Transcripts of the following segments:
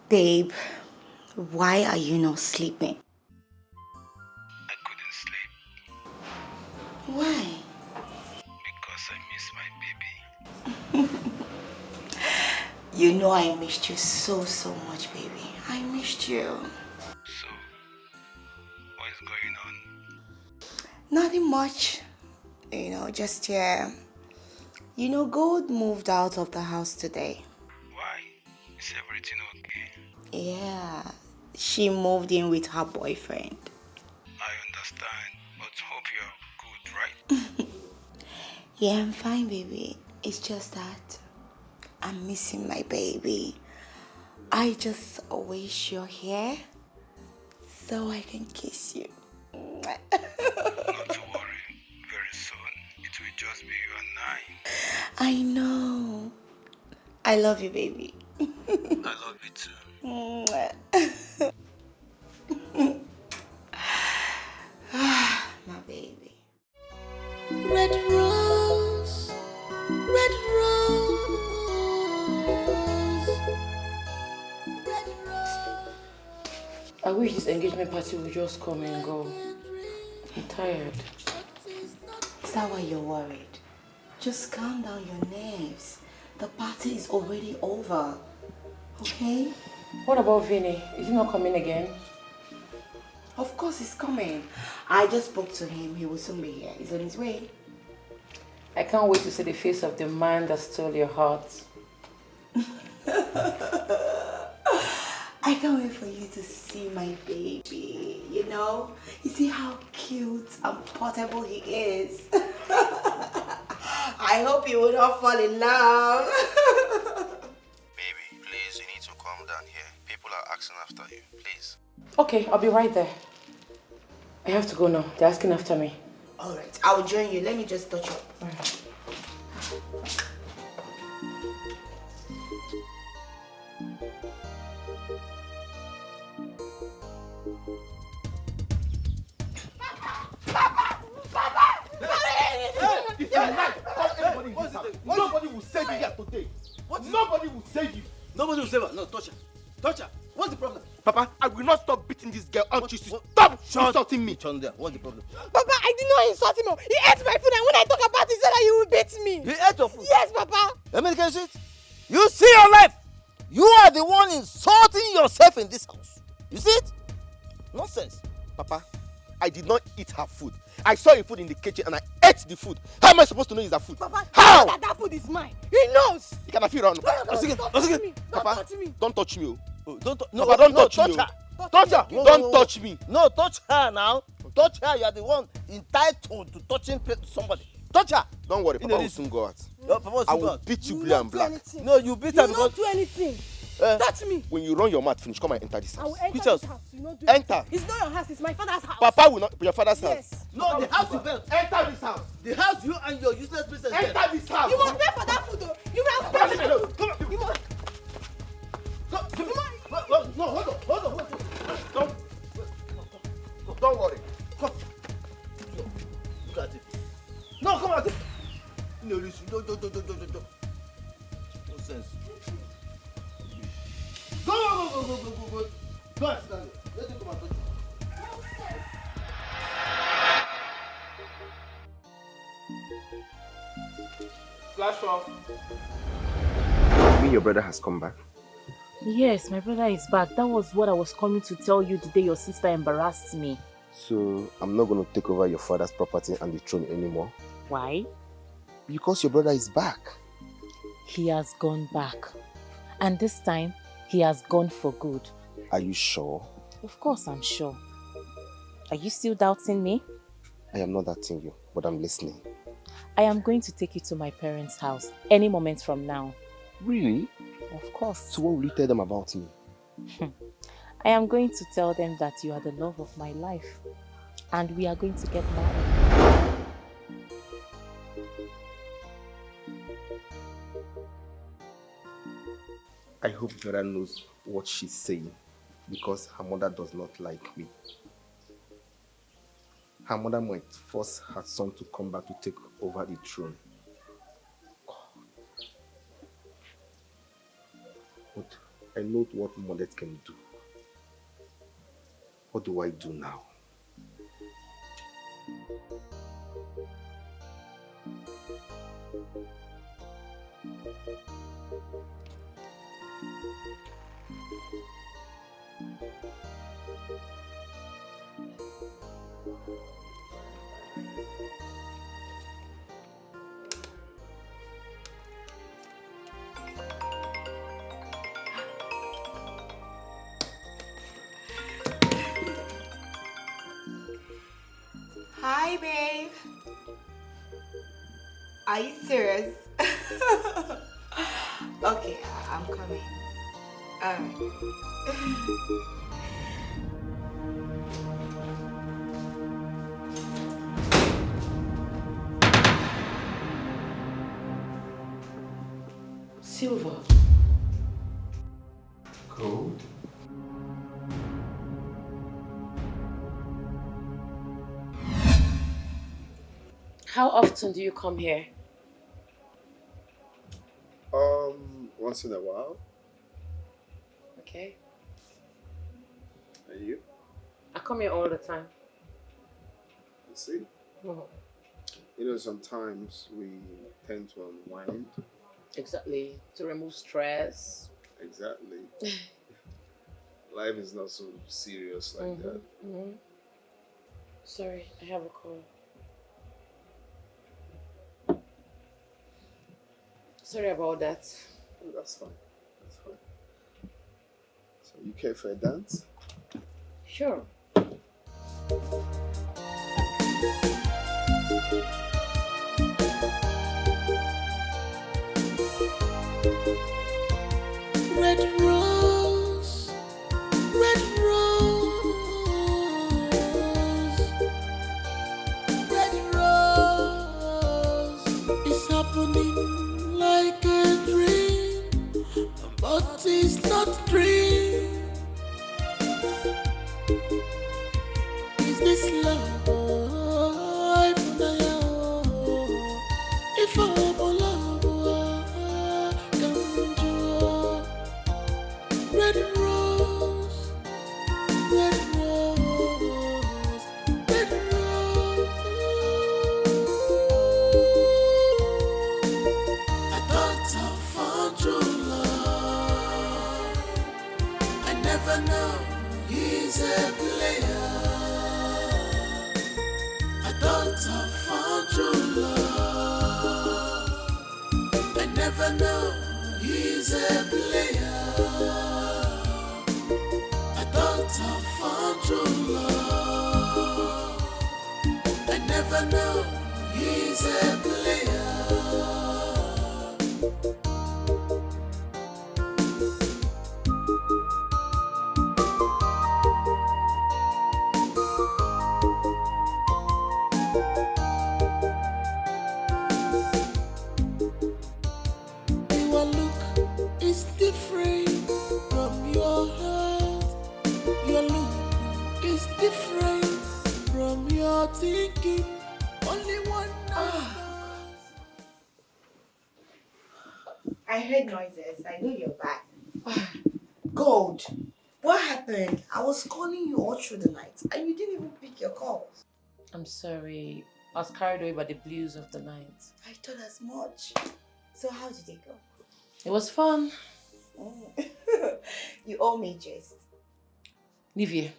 Babe, why are you not sleeping? I couldn't sleep Why? because I miss my baby. You know I missed you so much, baby. I missed you. So, what is going on? Nothing much. Just here. Gold moved out of the house today. Why? Is everything okay? Yeah, she moved in with her boyfriend. I understand, but hope you're good, right? Yeah, I'm fine, baby. It's just that I'm missing my baby. I just wish you're here so I can kiss you. Not to worry. Very soon, it will just be you and I know. I love you, baby. I love you too. My baby. Red rose, red rose, red rose. I wish this engagement party would just come and go. I'm tired. Is that why you're worried? Just calm down your nerves. The party is already over. Okay? What about Vinny? Is he not coming again? Of course he's coming. I just spoke to him. He will soon be here. He's on his way. I can't wait to see the face of the man that stole your heart. I can't wait for you to see my baby. You see how cute and portable he is. I hope you will not fall in love. Baby, please, you need to calm down here. People are asking after you, please. Okay, I'll be right there. I have to go now. They're asking after me. Alright, I will join you. Let me just touch up. Nobody will save you here today. Nobody will save you. Nobody will save her. No, touch her. Touch her. What's the problem? Papa, I will not stop beating this girl until she stop insulting me. Chanda, what's the problem? Papa, I did not insult him. He ate my food, and when I talk about it, he said that he will beat me. He ate your food? Yes, Papa. Let me get it. You see your life. You are the one insulting yourself in this house. You see it? Nonsense. Papa, I did not eat her food. I saw her food in the kitchen and I ate the food. How am I supposed to know it's her food? Papa, how? That food is mine. He knows. You cannot feel around. Don't touch me. Papa, Don't touch me. don't touch me. Oh, don't Papa, don't touch me. her. Touch her. Don't touch me. No, touch her now. Touch her. You are the one entitled to touching somebody. Touch her. Don't worry, Papa will soon go out. I will beat you blue and black. No, you beat her You because... don't do anything. Touch me. When you run your mouth finish, come and enter this I will house. enter Which this house? house. You not do Enter. It's not your house. It's my father's house. Papa will not, your father's house. Yes. No, the house you built. Enter this house. The house you and your useless business built. Enter this house. You must pay for that food, though. You must pay for that food. Come on. You must. No, hold on. Don't worry. Come. Look at it. No, come on. No, listen. No. Nonsense. Go. Go and stand there. Let him come and touch you. Flash off. You mean your brother has come back? Yes, my brother is back. That was what I was coming to tell you the day your sister embarrassed me. So, I'm not going to take over your father's property and the throne anymore? Why? Because your brother is back. He has gone back. And this time, he has gone for good. Are you sure? Of course I'm sure. Are you still doubting me? I am not doubting you, but I'm listening. I am going to take you to my parents' house any moment from now. Really? Of course. So what will you tell them about me? I am going to tell them that you are the love of my life. And we are going to get married. I hope Vera knows what she's saying, because her mother does not like me. Her mother might force her son to come back to take over the throne. I know what Monet can do. What do I do now? Hi, babe. Are you serious? Okay, I'm coming. Alright. Silver. Cool. How often do you come here? Once in a while. Okay. And you? I come here all the time. You see? Mhm. You know, sometimes we tend to unwind. Exactly. To remove stress. Exactly. Life is not so serious like that. Mm-hmm. Sorry, I have a call. Sorry about that. Oh, that's fine. That's fine. So you care for a dance? Sure. Red rose, red rose, red rose. It's happening like a dream, but it's not a dream. Is this love? If I love, don't you? Red rose, red rose, red rose. I thought I found true love. I never know he's a player. I thought I found true love. I never know he's a player. I thought I found true love. I never know he's a player. Your look is different from your heart. Your look is different from your thinking. Only one knows. I heard noises. I know you're back. Gold, what happened? I was calling you all through the night and you didn't even pick your calls. I'm sorry. I was carried away by the blues of the night. I thought as much. So how did it go? It was fun. You owe me just. Livia,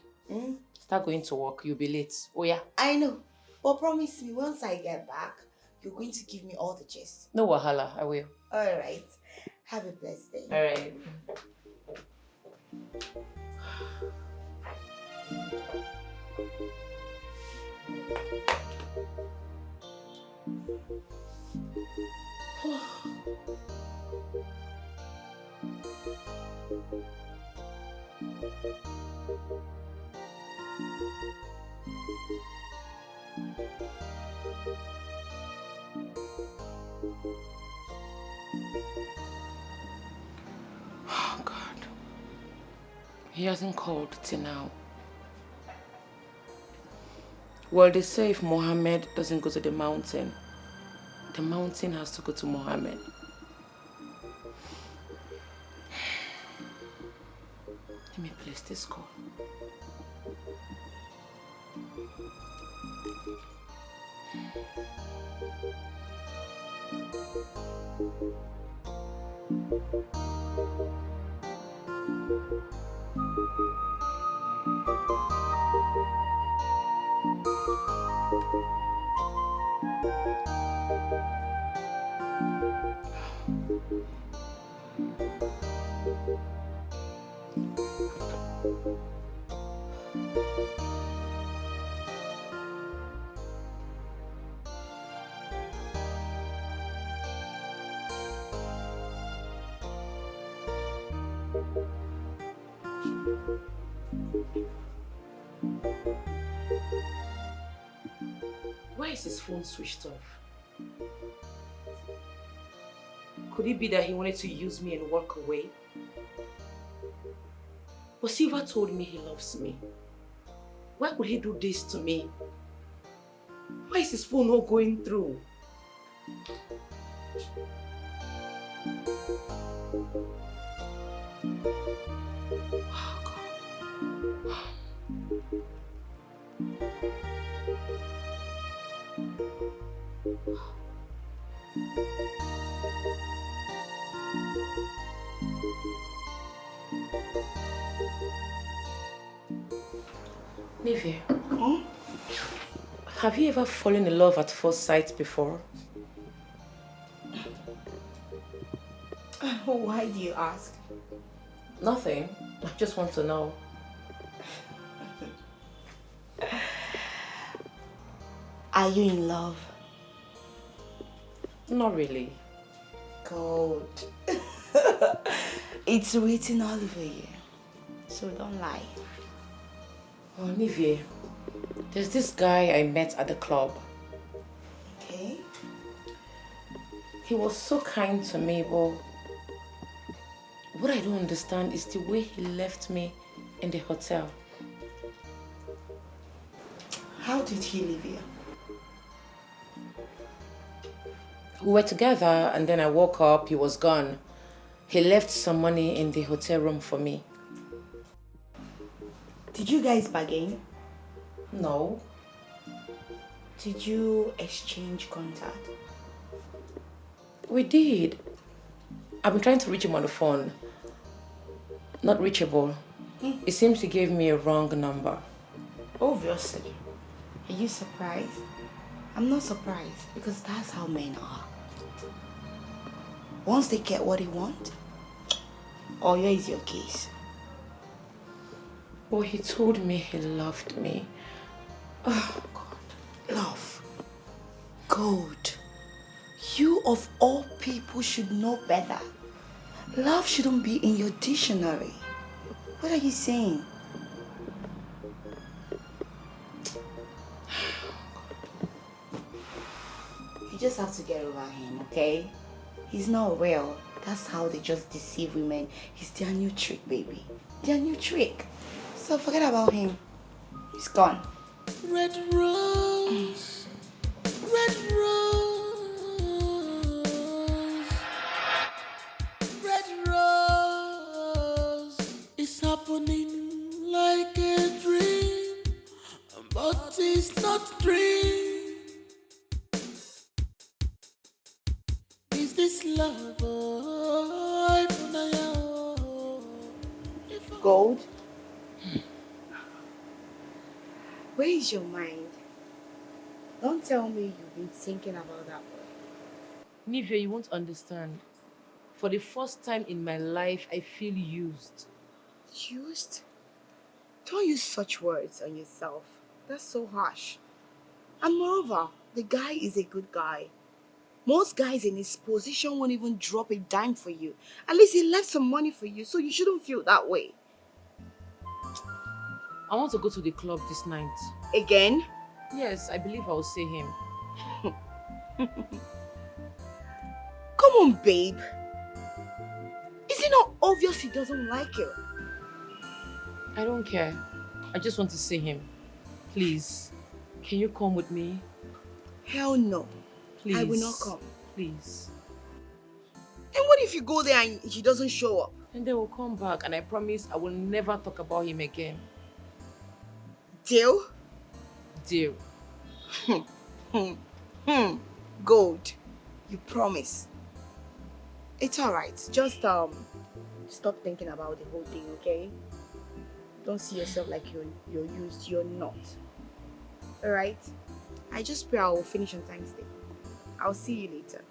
start going to work. You'll be late. Oh yeah? I know. But promise me once I get back, you're going to give me all the gist. No wahala, I will. Alright. Have a blessed day. Alright. Oh God. He hasn't called till now. Well, they say if Mohammed doesn't go to the mountain has to go to Mohammed. is this call? Why is his phone switched off? Could it be that he wanted to use me and walk away? But Silva told me he loves me. Why would he do this to me? Why is his phone not going through? Oh, God. Nivea, have you ever fallen in love at first sight before? Why do you ask? Nothing. I just want to know. Are you in love? Not really. Good. It's written all over you, so don't lie. Oh, Nivea, there's this guy I met at the club. Okay. He was so kind to me, but what I don't understand is the way he left me in the hotel. How did he leave you? We were together and then I woke up, he was gone. He left some money in the hotel room for me. Did you guys bargain? No. Did you exchange contact? We did. I've been trying to reach him on the phone. Not reachable. It seems he gave me a wrong number. Obviously. Are you surprised? I'm not surprised because that's how men are. Once they get what they want, all here is your case. Well, he told me he loved me. Oh, God. Love. Gold. You of all people should know better. Love shouldn't be in your dictionary. What are you saying? You just have to get over him, okay? He's not real. That's how they just deceive women. He's their new trick, baby. Their new trick. So forget about him. He's gone. Red rose, red rose, red rose. It's happening like a dream, but it's not a dream. Is this love? Gold? Where is your mind? Don't tell me you've been thinking about that boy. Nivea, you won't understand. For the first time in my life, I feel used. Used? Don't use such words on yourself. That's so harsh. And moreover, the guy is a good guy. Most guys in his position won't even drop a dime for you. At least he left some money for you, so you shouldn't feel that way. I want to go to the club this night. Again? Yes, I believe I will see him. Come on, babe. Is it not obvious he doesn't like you? I don't care. I just want to see him. Please, can you come with me? Hell no. Please. I will not come. Please. And what if you go there and he doesn't show up? And they will come back, and I promise I will never talk about him again. Deal? Deal. Gold. You promise. It's alright. Just stop thinking about the whole thing, okay? Don't see yourself like you're used. You're not. Alright? I just pray I will finish on Thanksday. I'll see you later.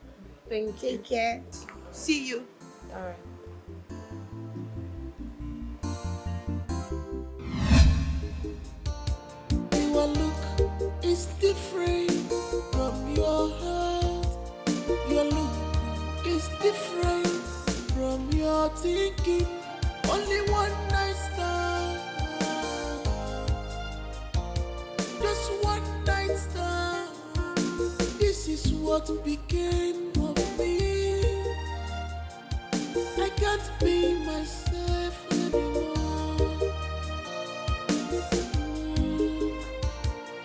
Thank you. Take care. See you. Alright. Your look is different from your heart. Your look is different from your thinking. Only one night stand. Just one night stand. This is what became of me. I can't be myself anymore.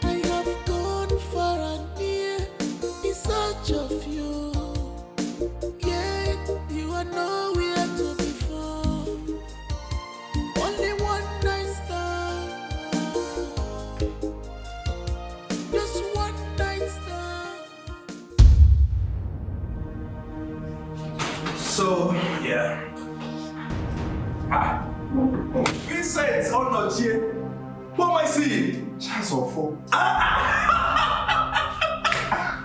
I have gone far and near in search of you. Yet you are nowhere to be found. Only one night stand. Just one night stand. So, yeah. Vincent, oh no, Jay. What am I seeing? Charles or four.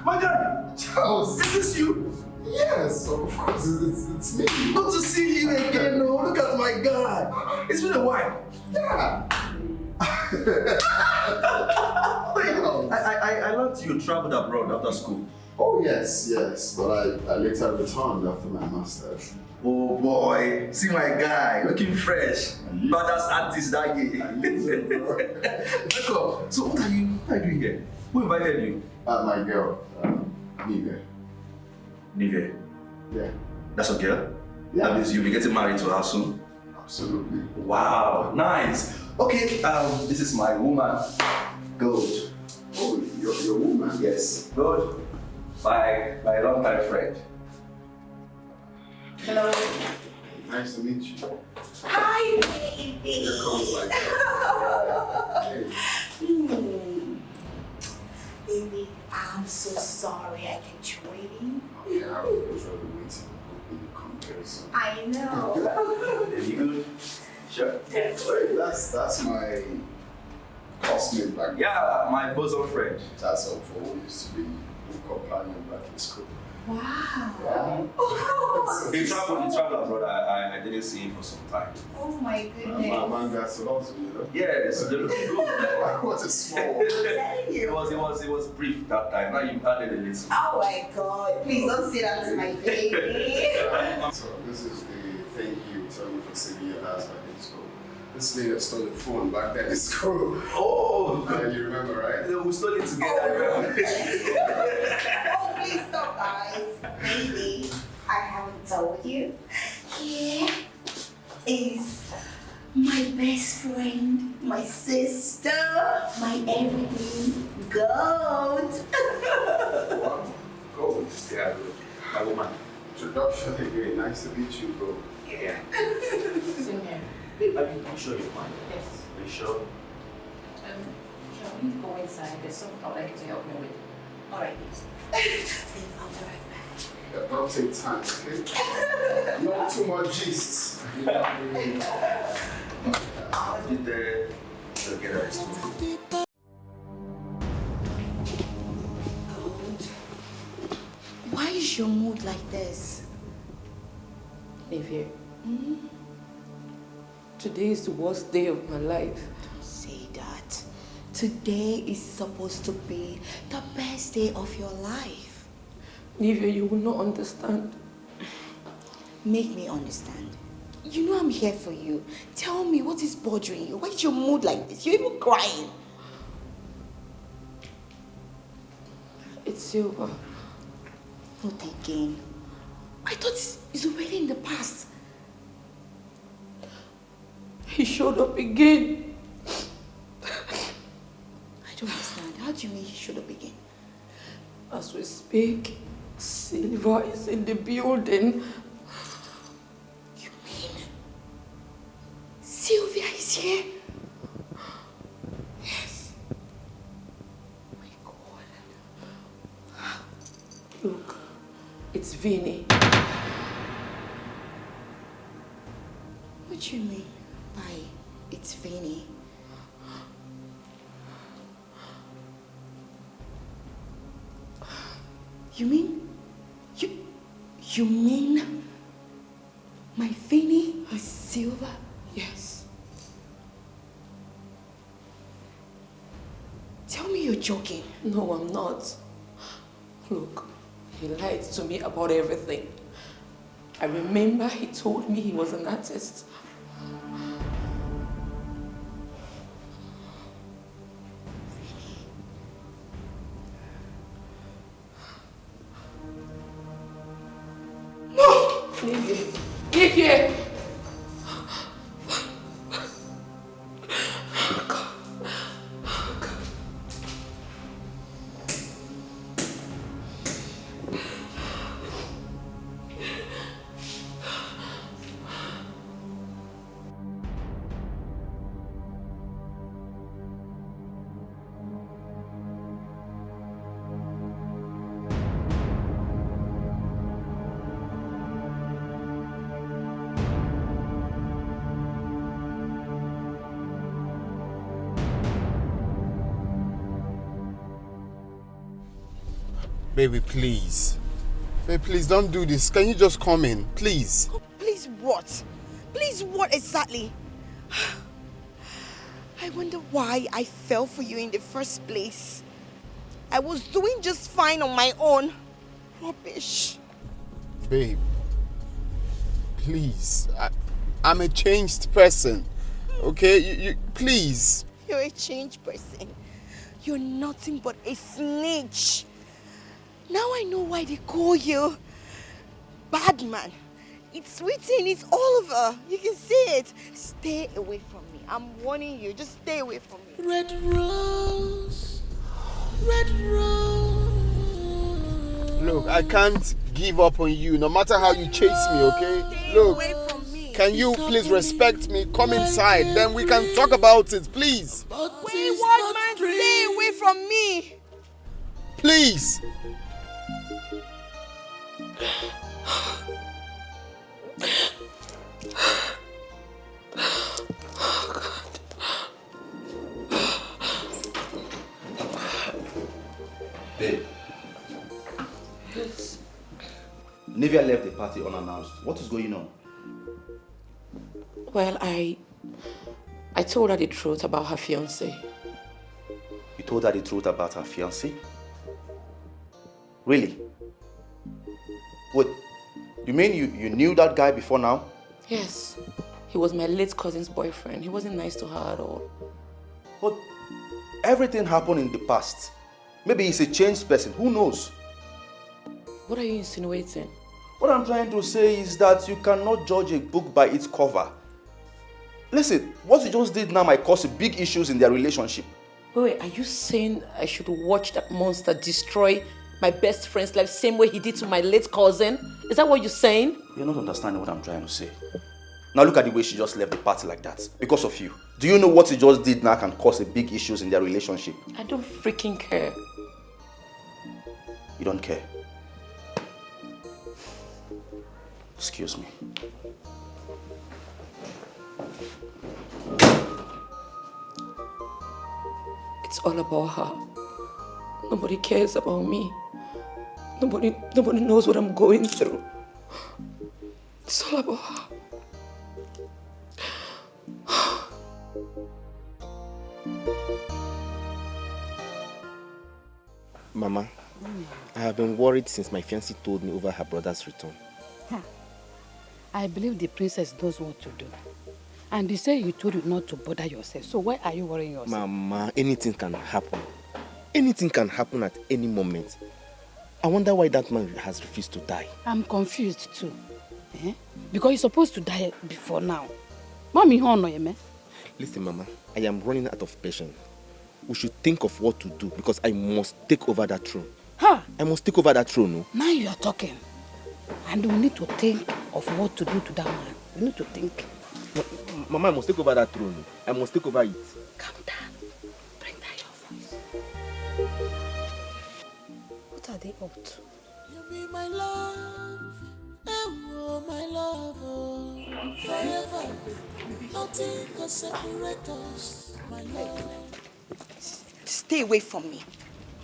My God, Charles. is this you? Yes, of course, it's me. Good to see you again. No, look at my God. It's been a while. Yeah. I learned you traveled abroad after school. Oh, yes, but I later returned after my master's. Oh boy, see my guy, looking fresh. Badass artist that year. Welcome. So what are you doing here? Who invited you? My girl, Nive. Nive. Yeah. That's a girl? Yeah. That means you'll be getting married to her soon? Absolutely. Wow, nice. Okay, this is my woman, Gold. Oh, your woman? Yes, Gold. My long-time friend. Hello. Nice to meet you. Hi, baby. Here comes like that. Baby, I'm so sorry I kept you waiting. Okay, I was really waiting in the comparison. I know. Are you good? Sure. Hey, that's my classmate back then. Yeah, my bosom friend. That's all for who used to be companion back in school. Wow. Yeah. He traveled abroad. I didn't see him for some time. Oh my goodness. Man, that's a lot, you know. Yes, they're looking good. What a small world. It was brief that time. Now you added a little. Oh my God. Please don't say that to my baby. So this is the thank you telling me for saving your last back in school. This lady stole the phone back then in school. Oh, You remember, right? we stole it together. Oh, please stop, guys. Baby, I haven't told you. Here is my best friend, my sister, my everything, Gold. Wow. Gold. Yeah, my woman. Introduction again. Nice to meet you, bro. Yeah. Same here. Babe, are you sure you're fine? Yes. Are you sure? Shall we go inside? There's something I'd like you to help me with. Alright. I'll be right back. Yeah, don't take time, okay? Not too much gist. I'll be there to get us. Why is your mood like this? Nivea. Today is the worst day of my life. Don't say that. Today is supposed to be the best day of your life. Nivea, you will not understand. Make me understand. You know I'm here for you. Tell me what is bothering you. Why is your mood like this? You're even crying. It's Silver. Not again. I thought it's already in the past. He showed up again. I don't understand. How do you mean he showed up again? As we speak, Silver is in the building. You mean here? Yes. Oh my God. Look, it's Vinny. What do you mean by it's Vinny? You mean you mean my Vinny is Silver? Yes. Tell me you're joking. No, I'm not. Look, he lied to me about everything. I remember he told me he was an artist. No! Lizzy, get here! Baby, please. Baby, please don't do this. Can you just come in, please? Oh, please what? Please what exactly? I wonder why I fell for you in the first place. I was doing just fine on my own. Rubbish. Babe, please. I'm a changed person. Okay? You please. You're a changed person. You're nothing but a snitch. Now I know why they call you bad man. It's written, it's all over. You can see it. Stay away from me. I'm warning you. Just stay away from me. Red rose, red rose. Look, I can't give up on you no matter how you chase me, okay? Stay Look, away from me. can you please respect me? Come inside, then we can talk about it, please. Wayward man, stay away from me. Please. Babe. Yes. Nivea left the party unannounced. What is going on? Well, I told her the truth about her fiancé. You told her the truth about her fiancé? Really? Wait, you mean you knew that guy before now? Yes. He was my late cousin's boyfriend. He wasn't nice to her at all. But everything happened in the past. Maybe he's a changed person. Who knows? What are you insinuating? What I'm trying to say is that you cannot judge a book by its cover. Listen, what you just did now might cause big issues in their relationship. Wait, are you saying I should watch that monster destroy my best friend's life same way he did to my late cousin? Is that what you're saying? You're not understanding what I'm trying to say. Now look at the way she just left the party like that. Because of you. Do you know what she just did now can cause big issues in their relationship? I don't freaking care. You don't care? Excuse me. It's all about her. Nobody cares about me. Nobody knows what I'm going through. It's all about her. Mama, I have been worried since my fiancé told me over her brother's return. I believe the princess knows what to do. And they say you told you not to bother yourself. So why are you worrying yourself? Mama, anything can happen. Anything can happen at any moment. I wonder why that man has refused to die. I'm confused too. Because he's supposed to die before now. Mommy, man. Listen, Mama, I am running out of patience. We should think of what to do because I must take over that throne. I must take over that throne, no? Now you are talking. And we need to think of what to do to that man. We need to think. Mama, I must take over that throne. I must take over it. Calm down. Bring down your voice. What are they up to? You be my love, oh my love, oh, forever. Nothing can separate us, my love. Stay away from me.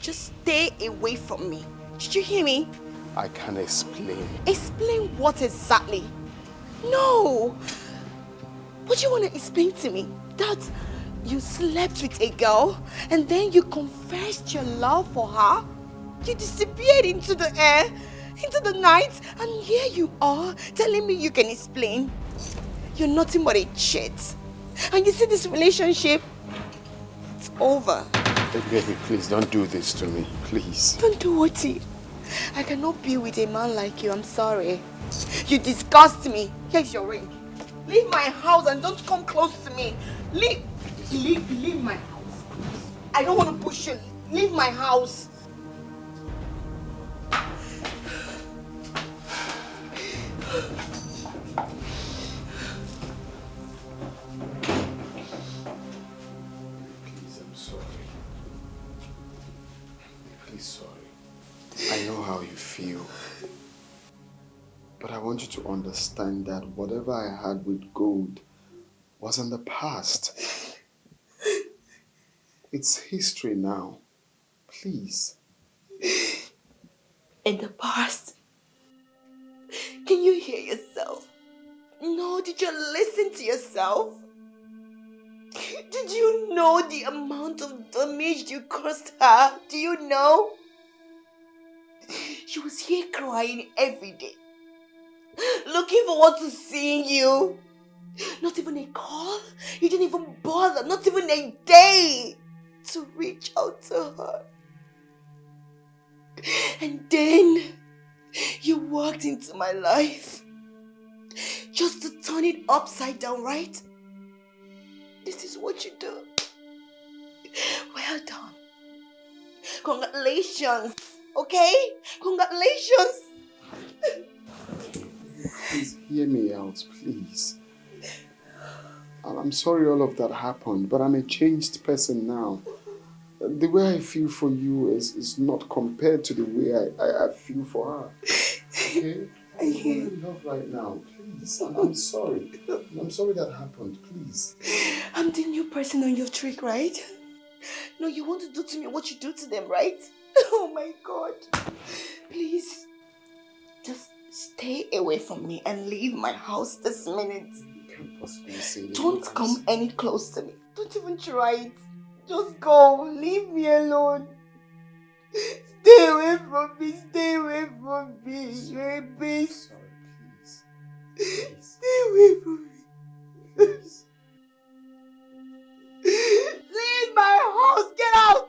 Just stay away from me. Did you hear me? I can explain. Explain what exactly? No. What do you want to explain to me? That you slept with a girl and then you confessed your love for her? You disappeared into the air, into the night, and here you are telling me you can explain. You're nothing but a cheat. And you see this relationship, it's over. Baby, please don't do this to me, please. Don't do what? I cannot be with a man like you, I'm sorry. You disgust me. Here's your ring. Leave my house and don't come close to me. Leave my house. I don't want to push you. Leave my house. Please, I'm sorry. Please, sorry. I know how you feel. But I want you to understand that whatever I had with gold was in the past. It's history now. Please. In the past? Can you hear yourself? No, did you listen to yourself? Did you know the amount of damage you caused her? Do you know? She was here crying every day. Looking forward to seeing you. Not even a call. You didn't even bother. Not even a day to reach out to her. And then you walked into my life just to turn it upside down, right? This is what you do. Well done. Congratulations. Okay? Congratulations. Please hear me out, please. I'm sorry all of that happened, but I'm a changed person now. The way I feel for you is not compared to the way I feel for her. Okay? I'm in love right now. Please. I'm sorry. I'm sorry that happened. Please. I'm the new person on your trick, right? No, you want to do to me what you do to them, right? Oh my God. Please. Just stay away from me and leave my house this minute. You can't possibly say that. Don't come any close to me. Don't even try it. Just go. Leave me alone. Stay away from me. Stay away from me. You're a bitch. Sorry, please. Stay away from me. Please. Leave my house. Get out.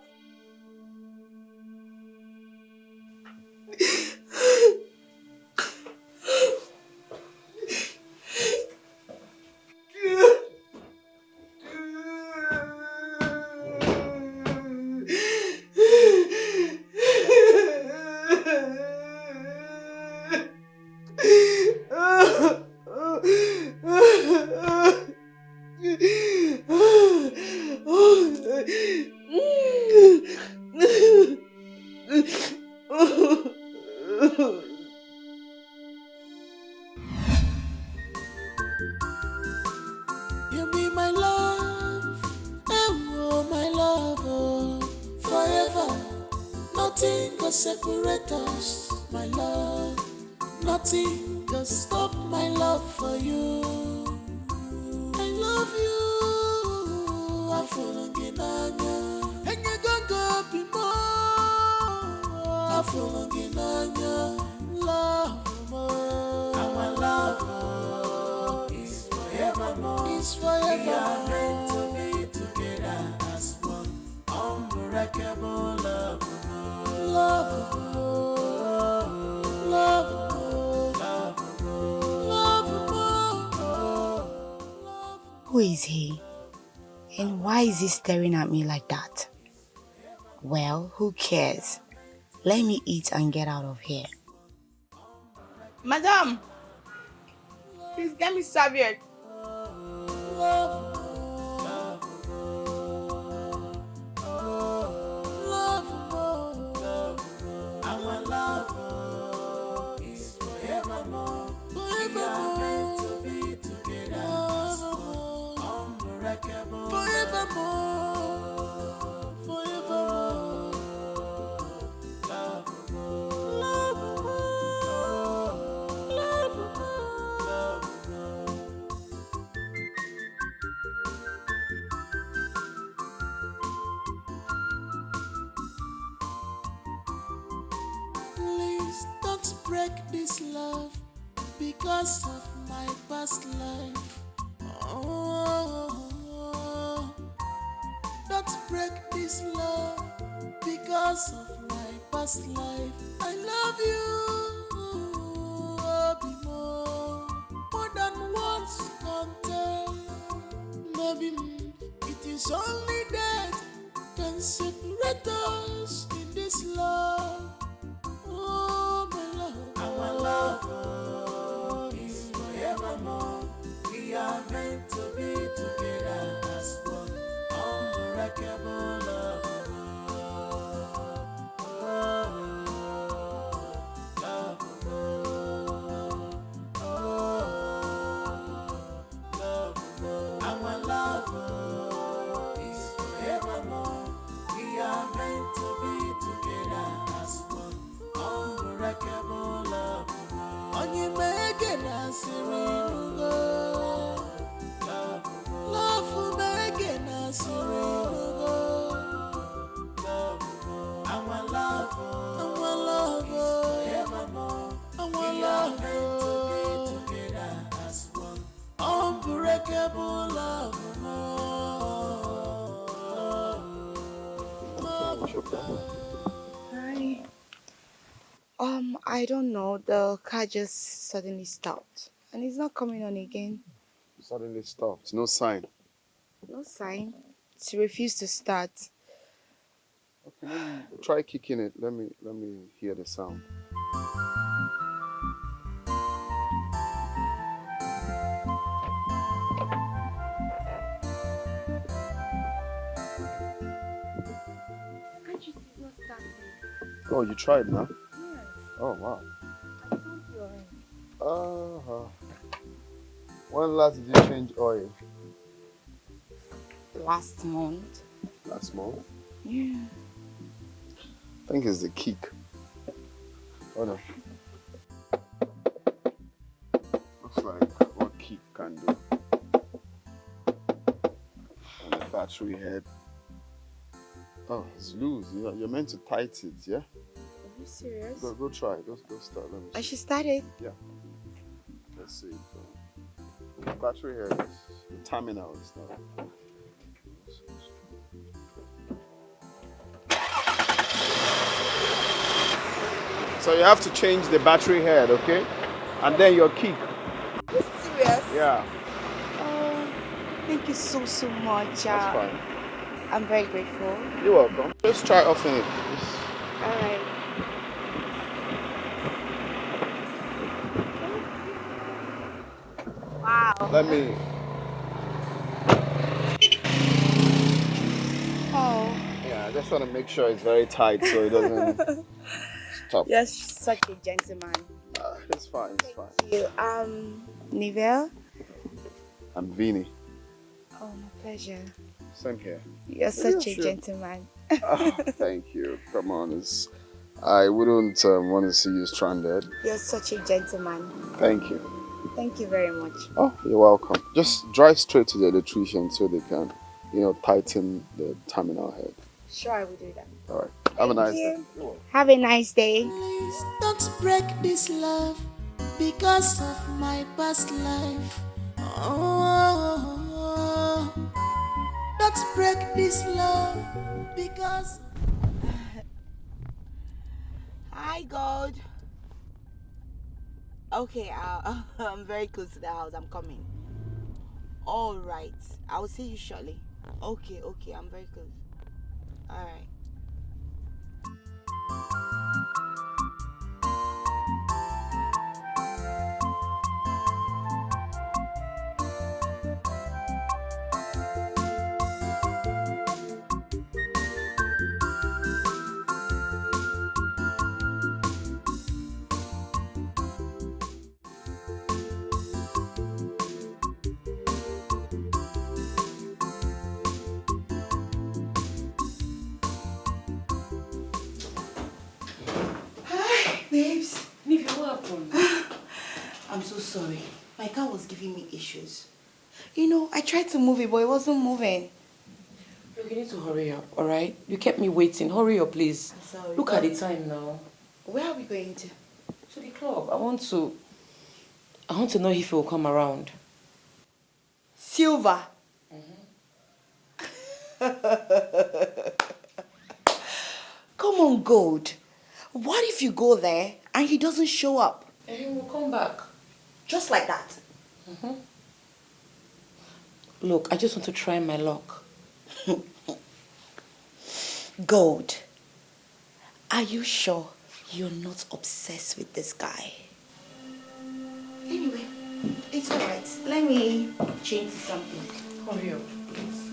You be my love, oh my love, oh, forever. Nothing can separate us, my love. Nothing can stop my love for you. I love you. I'm falling in anya, and you don't go be more. I'm falling in anya, love more. Our love is forevermore. It's forever. We are meant to be together as one. Unbreakable love. Love. Love. Who is he? And why is he staring at me like that? Well, who cares? Let me eat and get out of here. Madam, please get me serviette. forevermore. We are meant to be together as one, unbreakable. Forevermore, forevermore. Please don't break this love because of my past life. Oh, don't break this love because of my past life. I love you, more than words can tell. Maybe it is only death can separate us in this love. Oh, my love. Our love is forevermore. We are meant to be together as one, unbreakable love. Our love is forevermore. We are meant to be together as one, unbreakable love. Onye mege na sirinugo, love mege na sirinugo. Our love is forevermore. We are meant to be together as one, unbreakable love. Hi. I don't know. The car just suddenly stopped. And it's not coming on again. Suddenly stopped. No sign. No sign. It refused to start. Okay, let me try kicking it. Let me hear the sound. Can't you see it's not starting? Oh, you tried now? Yes. Oh, wow. I found your end. Uh-huh. When last did you change oil? Last month. Last month? Yeah. I think it's the kick. Oh no. Looks like what kick can do. And the battery head. Oh, it's loose. You're meant to tighten it, yeah? Are you serious? Go try. Go start. Let me I see. should start it. Yeah. Let's see. The battery head is the terminal is not. So you have to change the battery head, okay? And then your kick. Are you serious? Yeah, Oh, thank you so much. that's fine. I'm very grateful. You're welcome. Just try offing it. Alright. Wow. Let me. Oh. Yeah, I just want to make sure it's very tight so it doesn't stop. You're such a gentleman. It's fine. It's fine. Thank you. Nivelle? I'm Vinny. Oh, my pleasure. Same here. You're such a sure. gentleman. Oh, thank you. Come on, I wouldn't want to see you stranded. You're such a gentleman. Thank you. Thank you very much. Oh, you're welcome. Just drive straight to the electrician so they can, tighten the terminal head. Sure, I will do that. All right. Have a nice you. day. You're welcome. Have a nice day. Please don't break this love because of my past life. Oh, don't break this love because. Hi, God. Okay, I'm very close to the house. I'm coming. All right. I will see you shortly. Okay, I'm very close. All right. I'm so sorry. My car was giving me issues. You know, I tried to move it, but it wasn't moving. Look, you need to hurry up, alright? You kept me waiting. Hurry up, please. I'm sorry. Look at the time now. Where are we going to? To the club. I want to know if he will come around. Silver. Come on, Gold. What if you go there and he doesn't show up? And he will come back. Just like that? Look, I just want to try my luck. Gold, are you sure you're not obsessed with this guy? Anyway, it's alright. Let me change to something. Hurry up, please.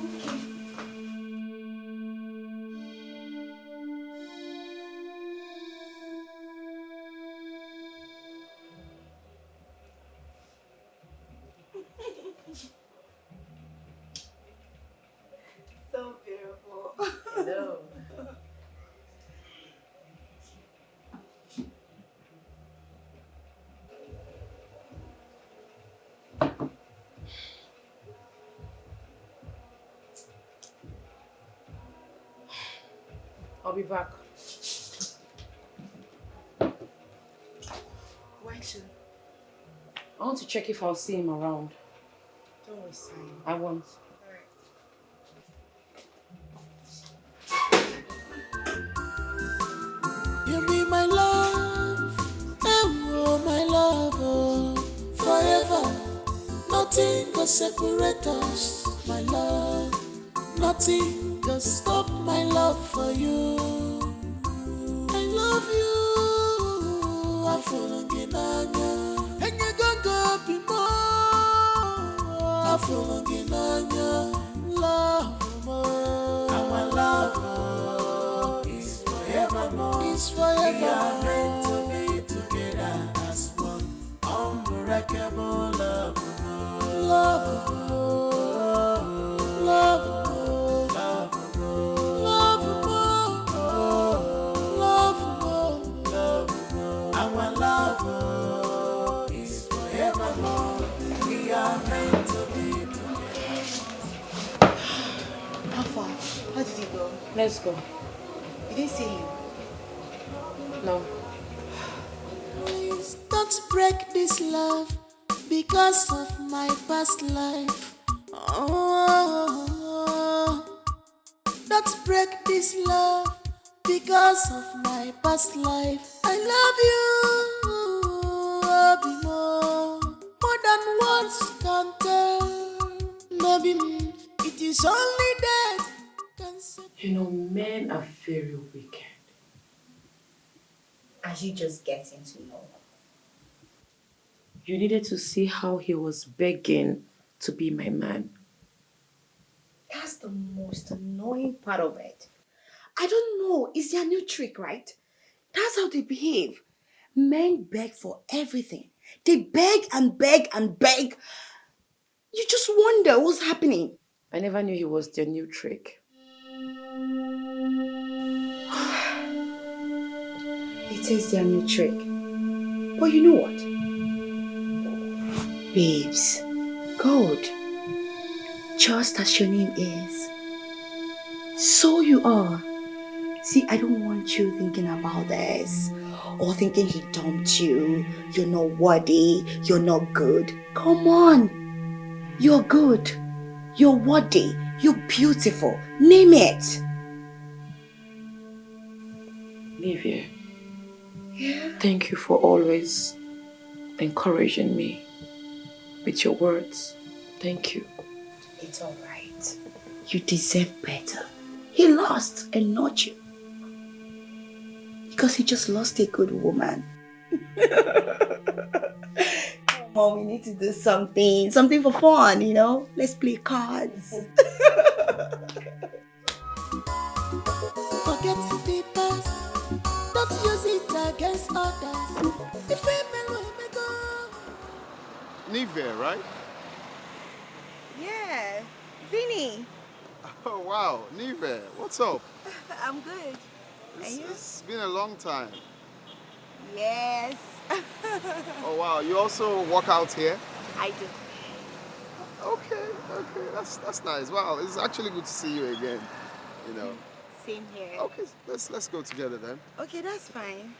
Okay. So beautiful. Hello. I'll be back. Why to? I want to check if I'll see him around. Don't waste time. I won't. You be my love, oh my love, oh, forever. Nothing can separate us, my love. Nothing can stop my love for you. I love you, I fall in anya, and you go be more. I fall in anya, love more. Our love is forevermore. It's forever. We are meant to be together as one. Unbreakable love. Love. Love. Love. Love. Our love is forevermore. We are meant to be together. How far? How did he go? Let's go. You didn't see him? No. Please don't break this love because of my past life. Oh, don't break this love because of my past life. I love you, more than words can tell. Maybe it is only that can say. You know, men are very wicked. Are you just getting to know? You needed to see how he was begging to be my man. That's the most annoying part of it. I don't know. It's their new trick, right? That's how they behave. Men beg for everything. They beg and beg and beg. You just wonder what's happening. I never knew he was their new trick. It is their new trick. But you know what? Babes, Gold, just as your name is, so you are. See, I don't want you thinking about this or thinking he dumped you. You're not worthy. You're not good. Come on. You're good. You're worthy. You're beautiful. Name it. Olivia, Yeah. thank you for always encouraging me with your words. Thank you. It's all right. You deserve better. He lost and not you. Because he just lost a good woman. Come on, we need to do something. Something for fun, you know? Let's play cards. Forget the past. Don't use it against others. The female will make go. Nivea, right? Yeah, Vinny. Oh, wow. Nivea, what's up? I'm good. It's been a long time. Yes. Oh, Oh wow, you also work out here? I do. Okay, that's nice. Wow, it's actually good to see you again. Same here. Okay, let's go together then. Okay, that's fine.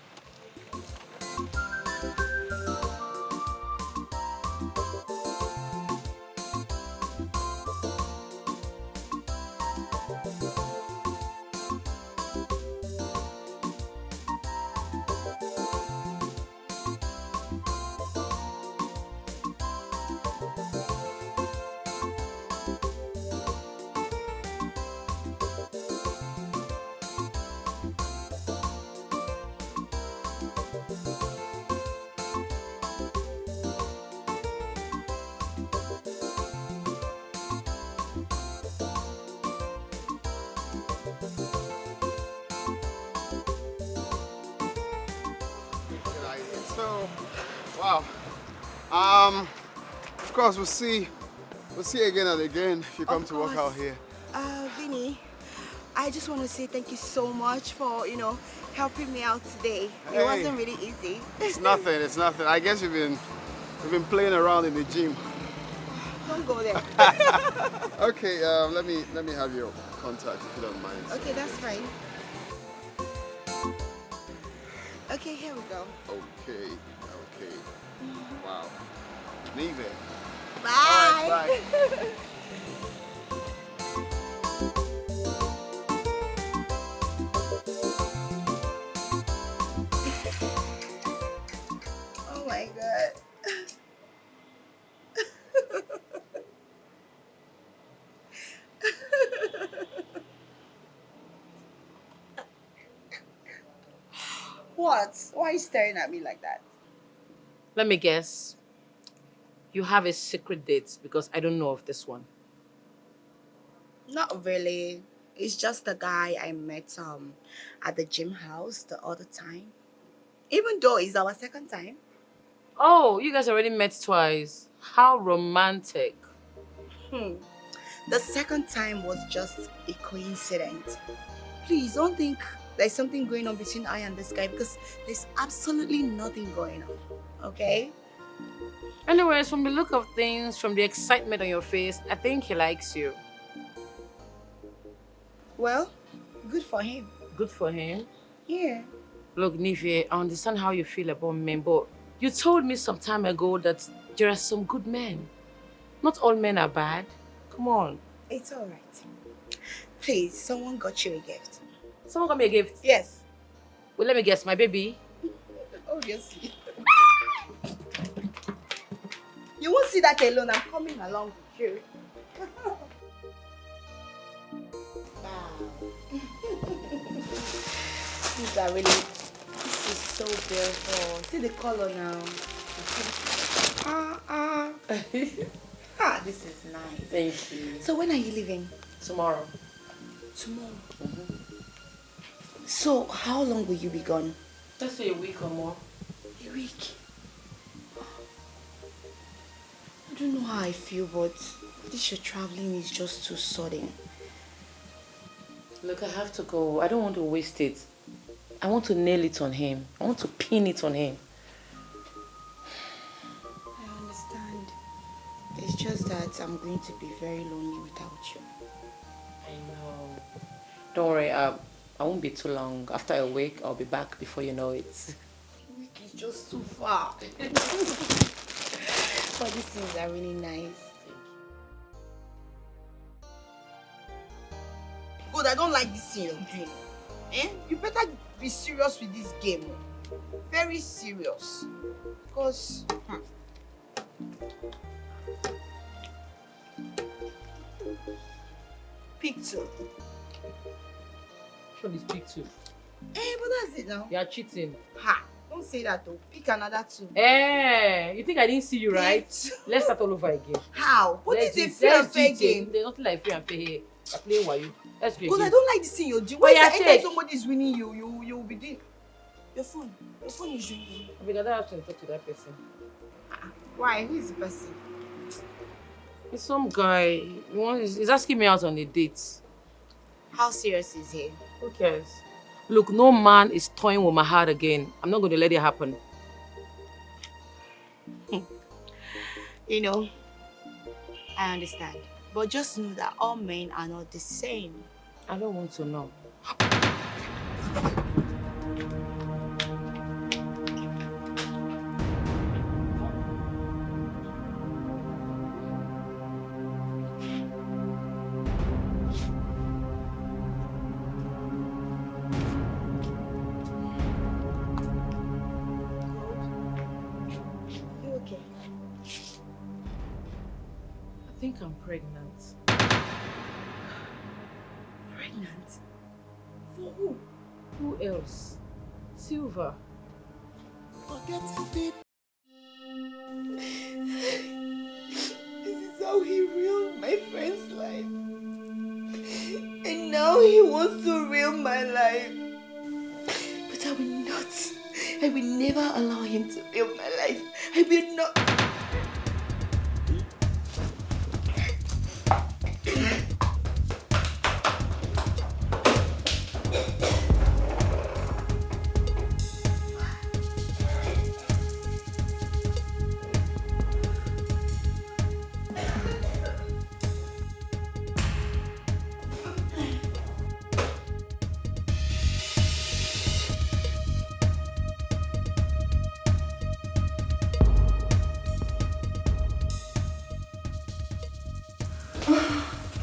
So, wow. Of course we'll see again and again if you come to work out here. Vinny, I just want to say thank you so much for, helping me out today. Hey. It wasn't really easy. It's nothing. I guess you've been playing around in the gym. Don't go there. Okay, let me have your contact if you don't mind. Okay, that's fine. Okay, here we go. Okay. Wow. Leave it. Bye. All right, bye. Oh my God. What? Why are you staring at me like that? Let me guess. You have a secret date because I don't know of this one. Not really. It's just a guy I met at the gym house the other time. Even though it's our second time. Oh, you guys already met twice. How romantic. The second time was just a coincidence. Please don't think there's something going on between I and this guy because there's absolutely nothing going on. Okay? Anyways, from the look of things, from the excitement on your face, I think he likes you. Well, good for him. Good for him. Yeah. Look, Nivea, I understand how you feel about men, but you told me some time ago that there are some good men. Not all men are bad. Come on. It's all right. Please, someone got you a gift. Someone got me a gift? Yes. Well, let me guess, my baby? Obviously. You won't see that alone. I'm coming along with you. Wow. These are really, this is so beautiful. See the color now. This is nice. Thank you. So when are you leaving? Tomorrow. Tomorrow? So how long will you be gone? Let's say a week or more. A week? I don't know how I feel, but this your traveling is just too sudden. Look, I have to go. I don't want to waste it. I want to nail it on him. I want to pin it on him. I understand. It's just that I'm going to be very lonely without you. I know. Don't worry, I won't be too long. After a week, I'll be back before you know it. A week is just too far. But these things are really nice. Good, I don't like this thing you're doing. You better be serious with this game. Very serious. Because... Pick two. Sure, this pick two. But that's it now. You are cheating. Ha! Don't say that though. Pick another two. You think I didn't see you, right? Let's start all over again. How? What is a fair game? There's nothing like free and fair here. I'm playing while you. Let's play. Because I don't like this thing you're doing. But Why anytime somebody is winning you, you'll be doing. Your phone is ringing. Because I have to talk to that person. Why? Who is the person? It's some guy. He's asking me out on a date. How serious is he? Who cares? Look, no man is toying with my heart again. I'm not going to let it happen. You know, I understand. But just know that all men are not the same. I don't want to know. You okay? I think I'm pregnant. Pregnant? For who? Who else? Silver. Forget the This is how he ruined my friend's life. And now he wants to ruin my life. But I will not. I will never allow him to ruin my life. I will not.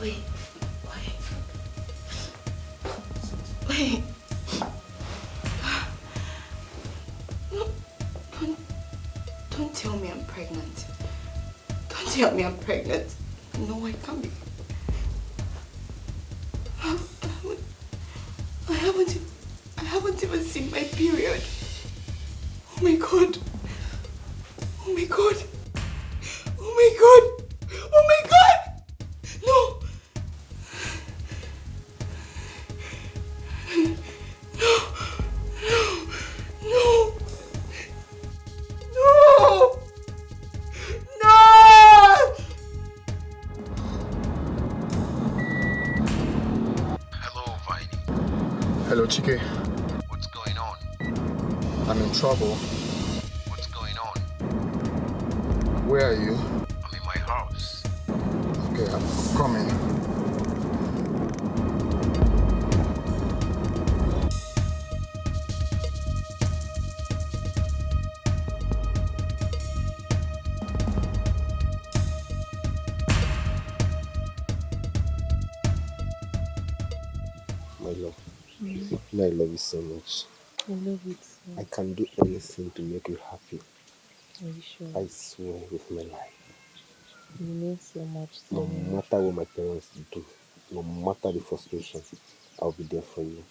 Wait. No, don't tell me I'm pregnant. Don't tell me I'm pregnant. No, I can't be. I haven't even seen my period. Oh my god. Oh my god. Oh my god. Oh my god. No. Hello, Chike. What's going on? I'm in trouble. What's going on? Where are you? I'm in my house. Okay, I'm coming. My love. I love you so much. I love it so. I can do anything to make you happy. Are you sure? I swear with my life. You mean so much to No me. matter what my parents do, no matter the frustration, I'll be there for you.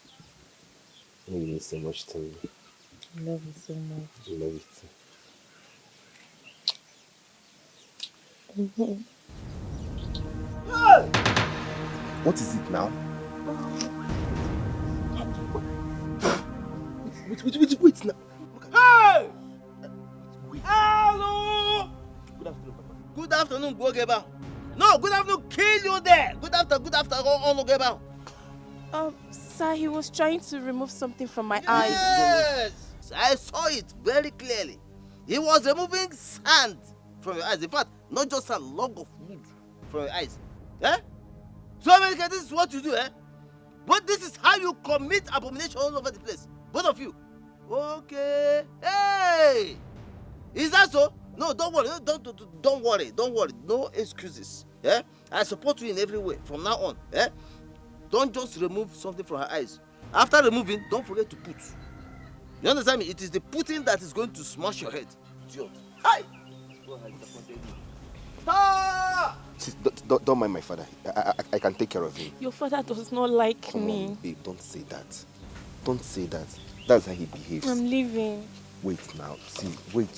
You mean so much to me. I love you so much. I love you too. What is it now? Wait now. Hey! Wait. Hello! Good afternoon, Papa. Good afternoon, Gogeba. No, good afternoon, kill you there. Good afternoon, Gogeba. Sir, he was trying to remove something from my eyes. Yes! I saw it very clearly. He was removing sand from your eyes. In fact, not just a log of wood from your eyes. Eh? So, America, this is what you do, eh? But this is how you commit abomination all over the place. Both of you. Okay. Hey! Is that so? No, don't worry. Don't worry. Don't worry. No excuses. Eh? I support you in every way from now on. Eh? Don't just remove something from her eyes. After removing, don't forget to put. You understand me? It is the putting that is going to smash your head. Idiot. Hi! Stop! See, don't mind my father. I can take care of him. Your father does not like Come me. on, babe, don't say that. Don't say that. That's how he behaves. I'm leaving. Wait now. See, wait.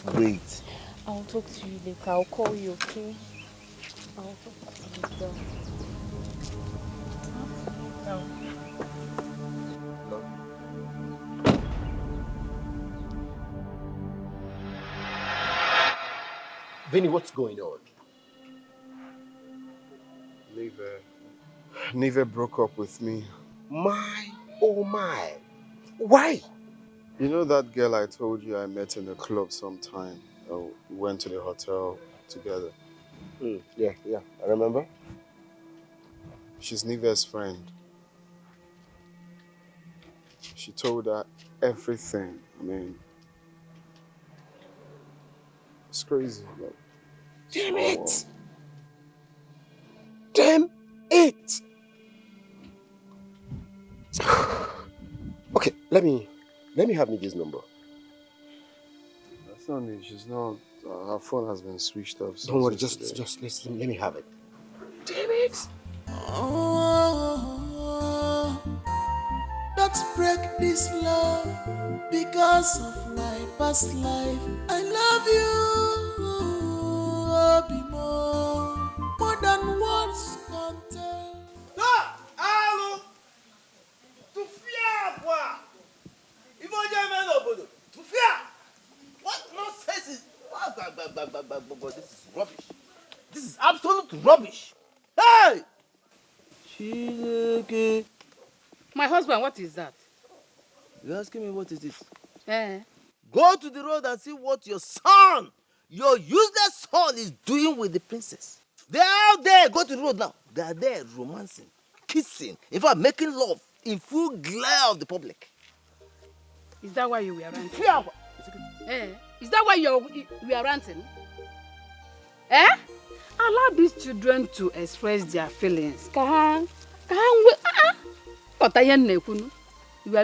I'll talk to you later. I'll call you, okay? I'll talk to you later. No. Vinny, what's going on? Neve broke up with me. Oh my. Why? You know that girl I told you I met in the club sometime? We went to the hotel together. Yeah, I remember. She's Nive's friend. She told her everything. I mean, it's crazy. Like, Damn it! Damn it! Okay, let me have Nive's number. That's not me. She's not. Her phone has been switched off. Don't worry, yesterday. just listen. Let me have it. Damn it! Oh, don't break this love because of my past life. I love you, more than words can tell. Allô? Tout fier, quoi? Il faut dire maintenant, Bodo. Tout fier. What nonsense is... This is rubbish. This is absolute rubbish. Hey! Chileke. My husband, what is that? You're asking me what is this? Eh? Go to the road and see what your son, your useless son, is doing with the princess. They are out there. Go to the road now. They are there romancing, kissing, in fact, making love in full glare of the public. Is that why you were ranting? Fear. Eh? Is that why you are ranting? Eh? Allow these children to express their feelings. You are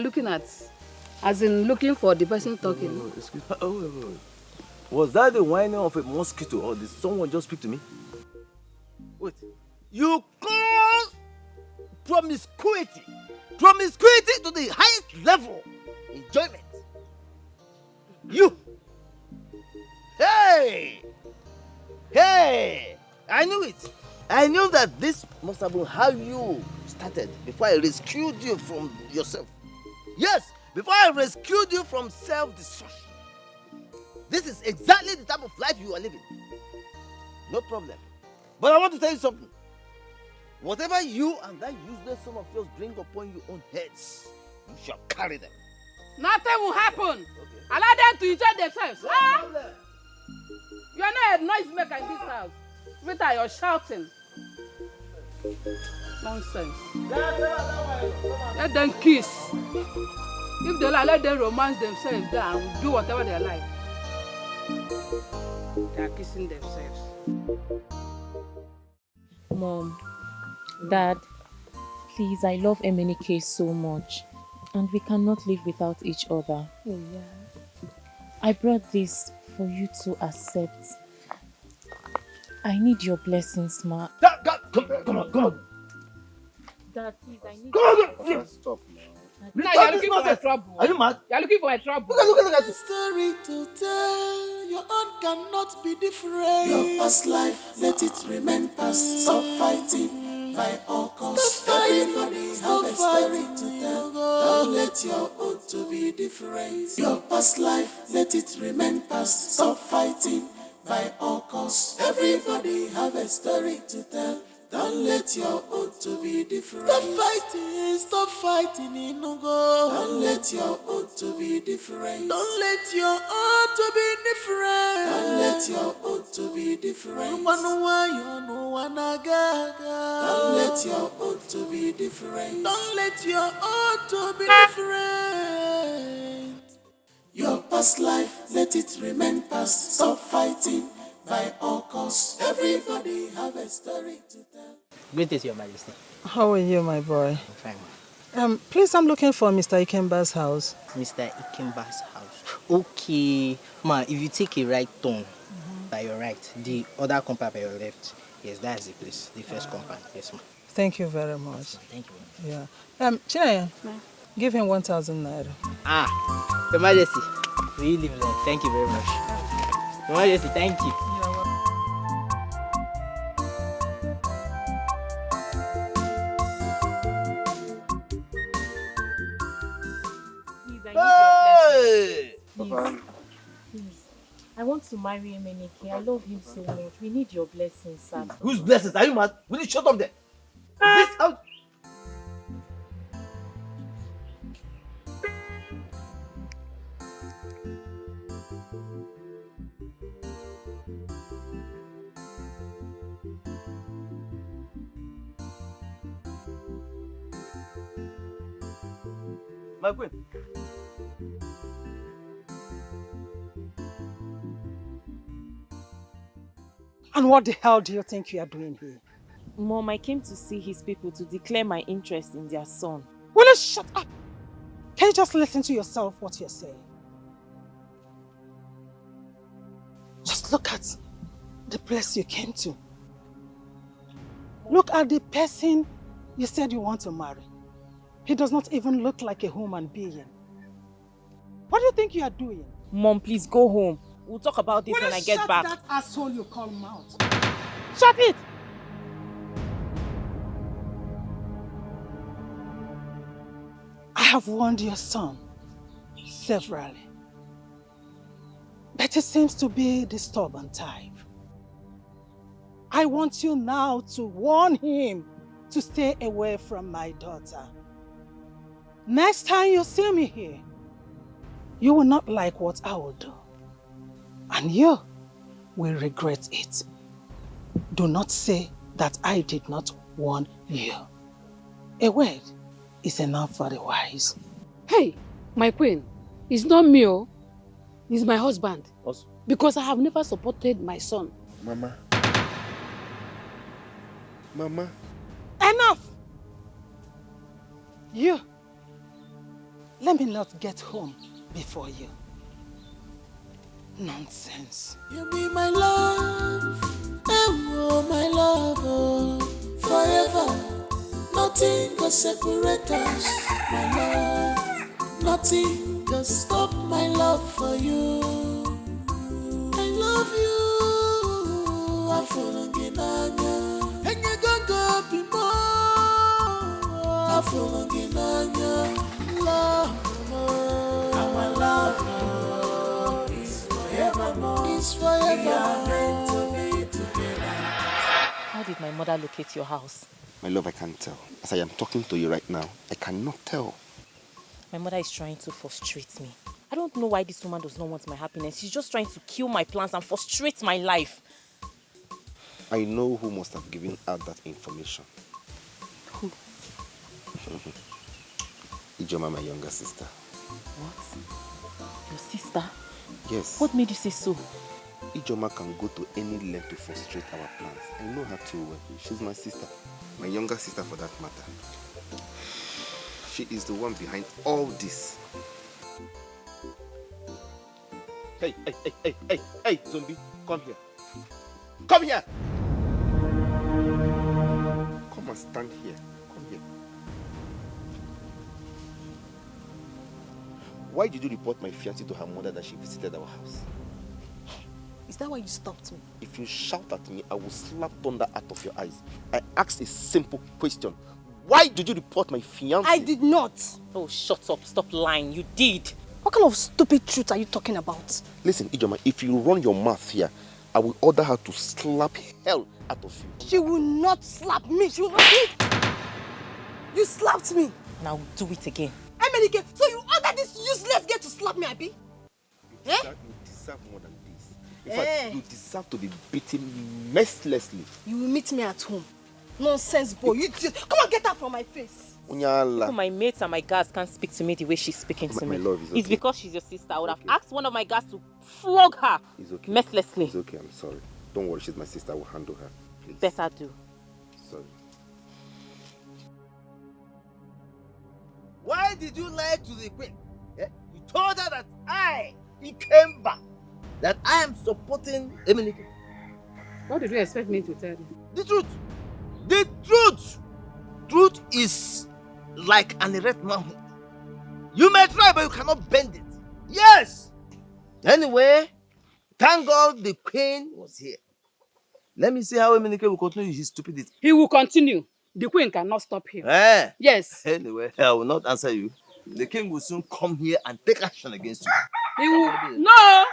looking at, as in looking for the person talking. No, excuse me. Wait. Was that the whining of a mosquito, or did someone just speak to me? Wait. You call promiscuity to the highest level enjoyment. You. Hey! I knew it. I knew that this must have been how you started before I rescued you from yourself. Yes, before I rescued you from self-destruction. This is exactly the type of life you are living. No problem. But I want to tell you something. Whatever you and that useless son of yours bring upon your own heads, you shall carry them. Nothing will happen. Okay. Allow them to enjoy themselves. No problem. You are not a noisemaker in this house. Rita, you're shouting. Nonsense. Let them kiss. If they like, let them romance themselves there and do whatever they like. They are kissing themselves. Mom, Dad, please, I love Emenike so much. And we cannot live without each other. Oh, yeah. I brought this for you to accept. I need your blessings, Ma. Come on. Dad, please, I need Come on. Stop now. Now you're looking for my trouble. Are you mad? You're looking for my trouble. Look at this. Story to tell, your own cannot be different. Your past life, let it remain past. Stop fighting by all costs. Everybody have a story to tell. Don't let your own to be different. Your past life, let it remain past. Stop fighting by all costs. Everybody have a story to tell. Don't let your own to be different. Stop fighting, Inugo. Don't let your own to be different. Don't let your own to be different. Don't let your own to be different. Don't let your own to be different. Don't let your own to be different. Your past life, let it remain past. Stop fighting by all costs. Everybody have a story to tell. Greetings, Your Majesty. How are you, my boy? I'm fine. Please, I'm looking for Mr. Ikemba's house. Mr. Ikemba's house. Okay. Ma, if you take a right turn by your right, the other compound by your left, yes, that's the place, the first compound. Yes, ma'am. Thank you very much. Thank you. Yeah. Chinaya, give him 1,000 naira. Your Majesty, we live long. Thank you very much. Your Majesty, thank you. Please. I want to marry Emenike. I love him so much. We need your blessings, sir. Whose blessings? Are you mad? Will you shut up there? Is this how... My queen. And what the hell do you think you are doing here? Mom, I came to see his people to declare my interest in their son. Will you shut up? Can you just listen to yourself what you're saying? Just look at the place you came to. Look at the person you said you want to marry. He does not even look like a human being. What do you think you are doing? Mom, please go home. We'll talk about this when I get back. Shut that asshole you call mouth. Shut it! I have warned your son severally, but he seems to be the stubborn type. I want you now to warn him to stay away from my daughter. Next time you see me here, you will not like what I will do. And you will regret it. Do not say that I did not warn you. A word is enough for the wise. Hey, my queen, it's not me, oh. It's my husband. Also, Because I have never supported my son. Mama. Mama. Enough! You, let me not get home before you. Nonsense. You be my love, oh my love, oh, forever. Nothing can separate us, my love. Nothing can stop my love for you. I love you. I fall in anya, and you go be more. I fall in anya, love, our love is forevermore. It's forever. We are meant to be together. How did my mother locate your house? My love, I can't tell. As I am talking to you right now, I cannot tell. My mother is trying to frustrate me. I don't know why this woman does not want my happiness. She's just trying to kill my plans and frustrate my life. I know who must have given out that information. Who? Ijoma, my younger sister. What? Your sister? Yes. What made you say so? Ijoma can go to any length to frustrate our plans. I know her too well. She's my sister. My younger sister for that matter. She is the one behind all this. Hey, zombie, come here. Come here! Come and stand here. Come here. Why did you report my fiancée to her mother that she visited our house? Is that why you stopped me? If you shout at me, I will slap thunder out of your eyes. I asked a simple question. Why did you report my fiancé? I did not. Oh, shut up. Stop lying. You did. What kind of stupid truth are you talking about? Listen, Ijoma, if you run your mouth here, I will order her to slap hell out of you. She will not slap me. She will not do it. You slapped me. Now do it again. Emelike, so you ordered this useless girl to slap me, Abi? You deserve more than this. In fact, you deserve to be beaten mercilessly. You will meet me at home. Nonsense boy. You just come and get her from my face. Even my mates and my guards can't speak to me the way she's speaking to me. My love, it's okay. It's because she's your sister. I would have asked one of my guards to flog her mercilessly. It's okay, I'm sorry. Don't worry, she's my sister. I will handle her. Please. Better do. Sorry. Why did you lie to the queen? You told her that he came back, that I am supporting Emelike. What did you expect me to tell you? The truth. The truth. Truth is like an erect mountain. You may try, but you cannot bend it. Yes. Anyway, thank God the queen was here. Let me see how Emelike will continue his stupidity. He will continue. The queen cannot stop him. Yes. Anyway, I will not answer you. The king will soon come here and take action against you. He will. No.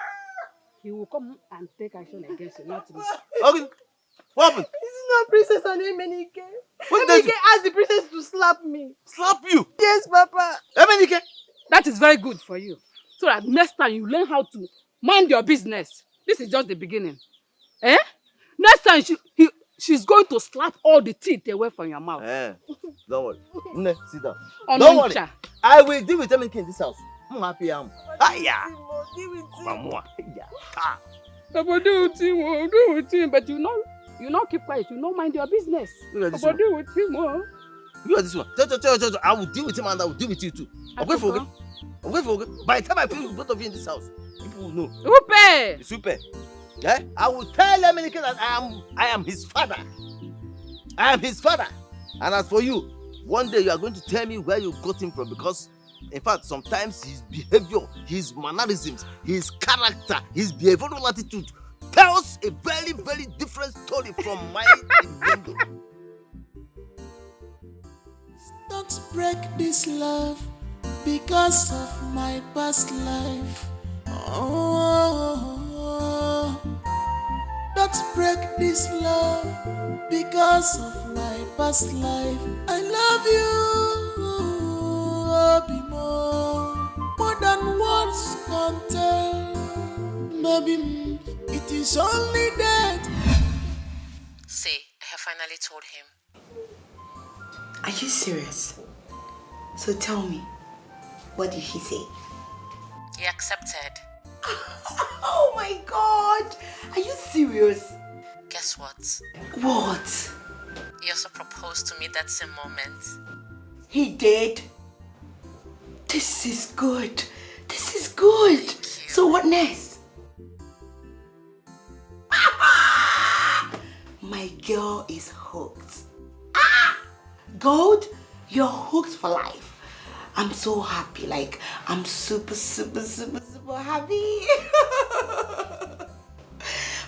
He will come and take action against you, not me. Okay. What happened? This is not Princess and Emenike. Emenike asked the princess to slap me. Slap you? Yes, Papa. Emenike. That is very good for you. So that next time you learn how to mind your business. This is just the beginning. Next time she's going to slap all the teeth away from your mouth. Don't worry. Nne, sit down. Oh, Don't worry. Noncha. I will deal with everything in this house. I'm happy. Yeah. Mama. Yeah. Ah. But do with him, but you know, keep quiet. You know, mind your business. Look at this But one. do with him, oh. Look at this one. Tell. I will deal with him and I will deal with you too. I'm going for it. I'm going for it. By the time I finish with both of you in this house, people will know. Super. Super. Yeah? I will tell Emenike that I am his father. I am his father. And as for you, one day you are going to tell me where you got him from, because in fact sometimes his behavior, his mannerisms, his character, his behavioral attitude tells a very, very different story from my window. Don't break this love because of my past life. Oh, don't break this love because of my past life. I love you, be more than words can tell. Maybe it is only that. See, I have finally told him. Are you serious? So tell me, what did he say? He accepted. Oh my God! Are you serious? Guess what? What? He also proposed to me that same moment. He did? This is good. This is good. So what next? My girl is hooked. Gold, you're hooked for life. I'm so happy. Like, I'm super happy.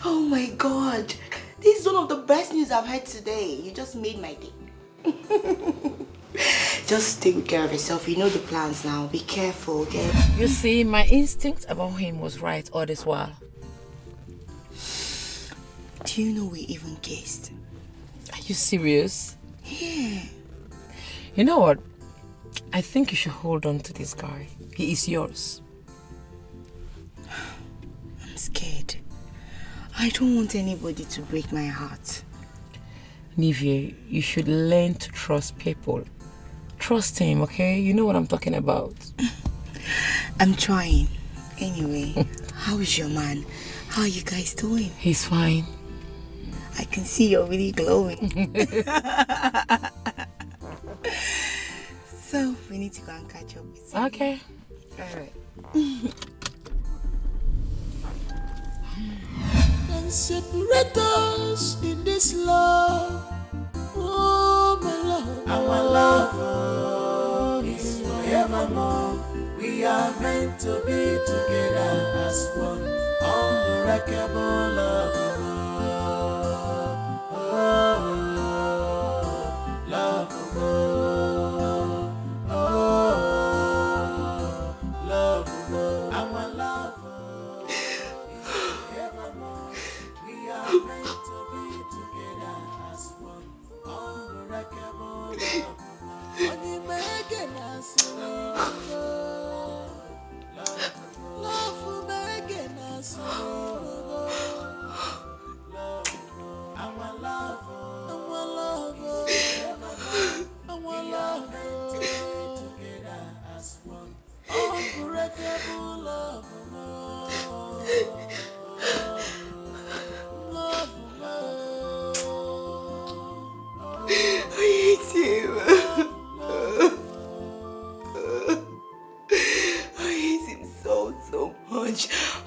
Oh my God. This is one of the best news I've heard today. You just made my day. Just take care of yourself. You know the plans now. Be careful, okay? You see, my instinct about him was right all this while. Do you know we even kissed? Are you serious? Yeah. You know what? I think you should hold on to this guy. He is yours. I'm scared. I don't want anybody to break my heart. Nivea, you should learn to trust people. Trust him, okay? You know what I'm talking about. I'm trying. Anyway, how is your man? How are you guys doing? He's fine. I can see you're really glowing. So, we need to go and catch up with you. Okay. Alright. Can separate us in this love. Oh, my love. Our love is forevermore. We are meant to be together as one. Unbreakable love.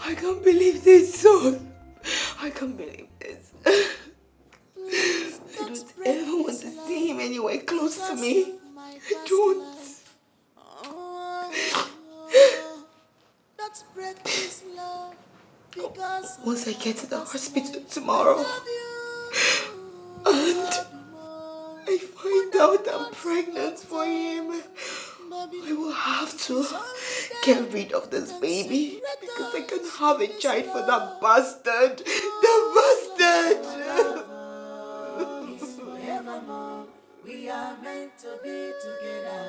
I can't believe this son. I can't believe this. I don't ever want to see him anywhere close to me. I don't. Once I get to the hospital tomorrow and I find out I'm pregnant for him, I will have to get rid of this baby because I can't have a child for that bastard. The bastard! We are meant to be together.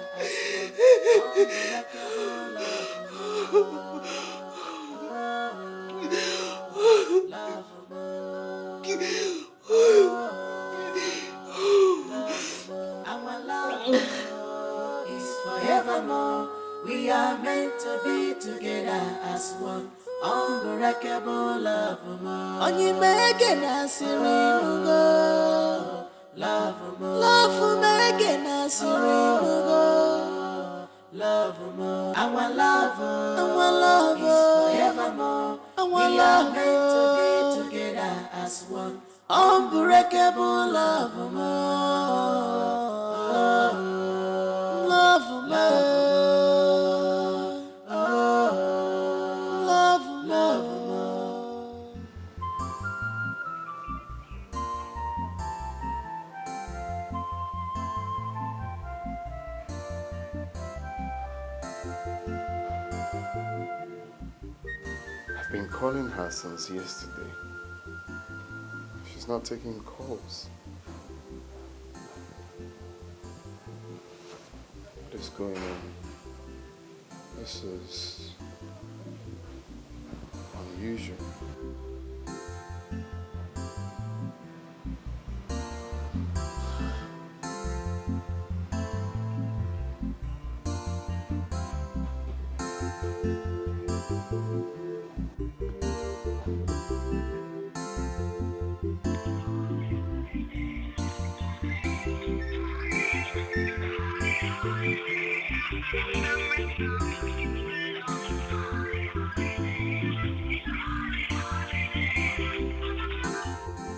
Onye mege na sirinugo. Love mege na sirinugo. Our love is forevermore. We are meant to be together as one. Unbreakable love, love, love. I've been calling her since yesterday. She's not taking calls. What is going on? This is unusual.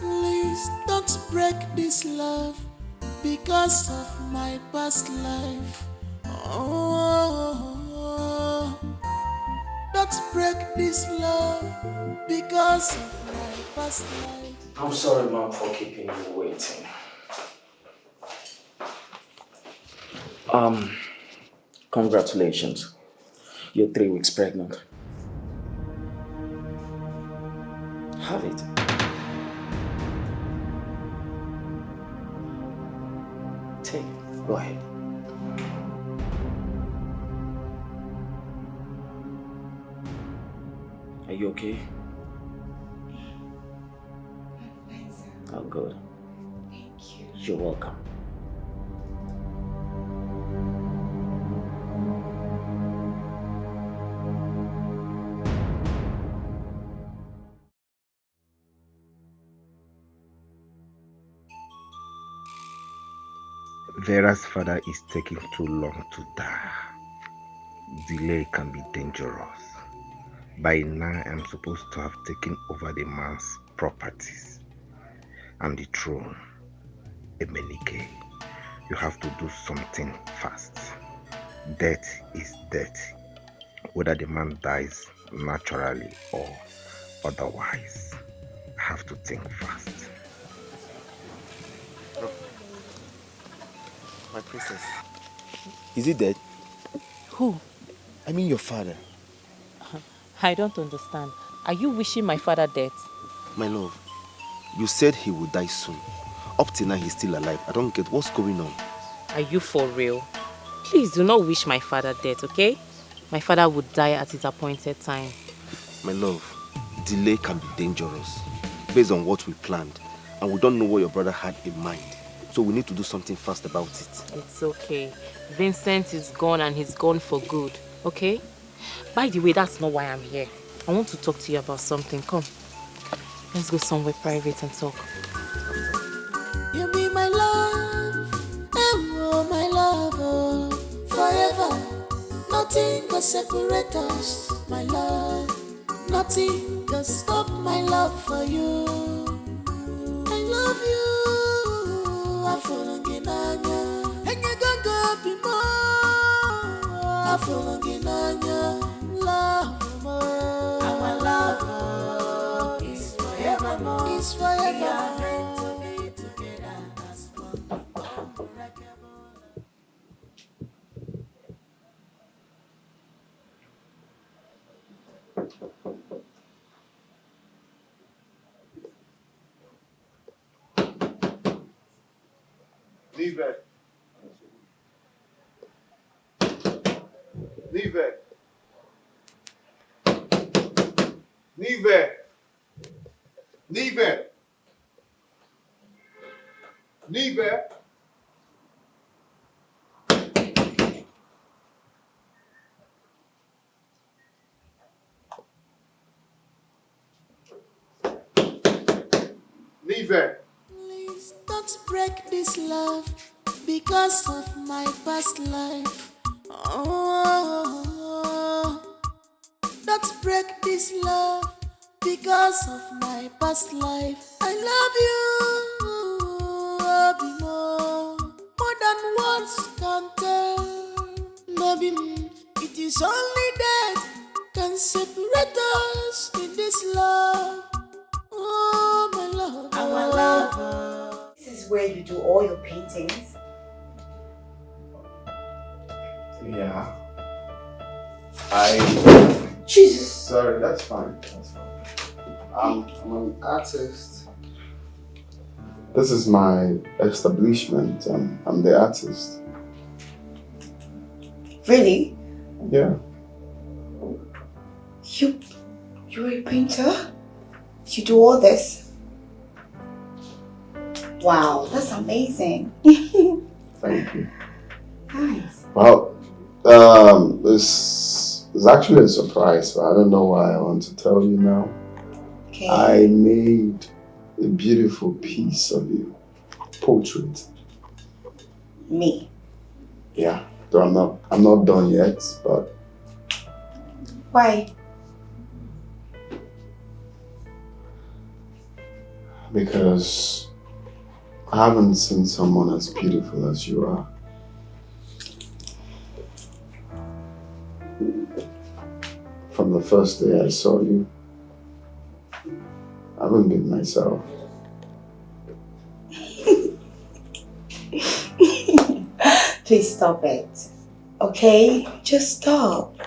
Please don't break this love because of my past life. Oh, don't break this love because of my past life. I'm sorry, Mom, for keeping you waiting. Congratulations. You're 3 weeks pregnant. Have it. Take it. Go ahead. Are you okay? Oh, good. Thank you. You're welcome. Vera's father is taking too long to die. Delay can be dangerous. By now, I'm supposed to have taken over the man's properties and the throne. Emenike, you have to do something fast. Death is death, whether the man dies naturally or otherwise. I have to think fast. My princess. Is he dead? Who? I mean your father. I don't understand. Are you wishing my father dead? My love, you said he would die soon. Up till now he's still alive. I don't get what's going on. Are you for real? Please do not wish my father dead, okay? My father would die at his appointed time. My love, delay can be dangerous based on what we planned, and we don't know what your brother had in mind. So we need to do something fast about it. It's okay. Vincent is gone and he's gone for good, okay? By the way, that's not why I'm here. I want to talk to you about something. Come. Let's go somewhere private and talk. You be my love, oh my love, oh, forever. Nothing can separate us, my love. Nothing can stop my love for you. I love you. I fall again, and you don't go be more. I fall again, love more. Our love is forevermore. Is forever. We are meant to be together as one. Leave it. Leave it. Leave it. Leave it. Leave it. Leave it. Please don't break this love because of my past life. Oh, don't break this love because of my past life. I love you, Obimo, more than words can tell. Maybe it is only death can separate us in this love. Oh, my love. Our love. This is where you do all your paintings. Yeah. Jesus. Sorry, that's fine. That's fine. I'm an artist. This is my establishment. I'm the artist. Really? Yeah. You're a painter? You do all this? Wow, that's amazing. Thank you. Nice. Well, this is actually a surprise, but I don't know why I want to tell you now. Okay. I made a beautiful piece of you. Portrait. Me? Yeah. Though I'm not done yet, but Why? because I haven't seen someone as beautiful as you are. From the first day I saw you, I haven't been myself. Please stop it. Okay? Just stop.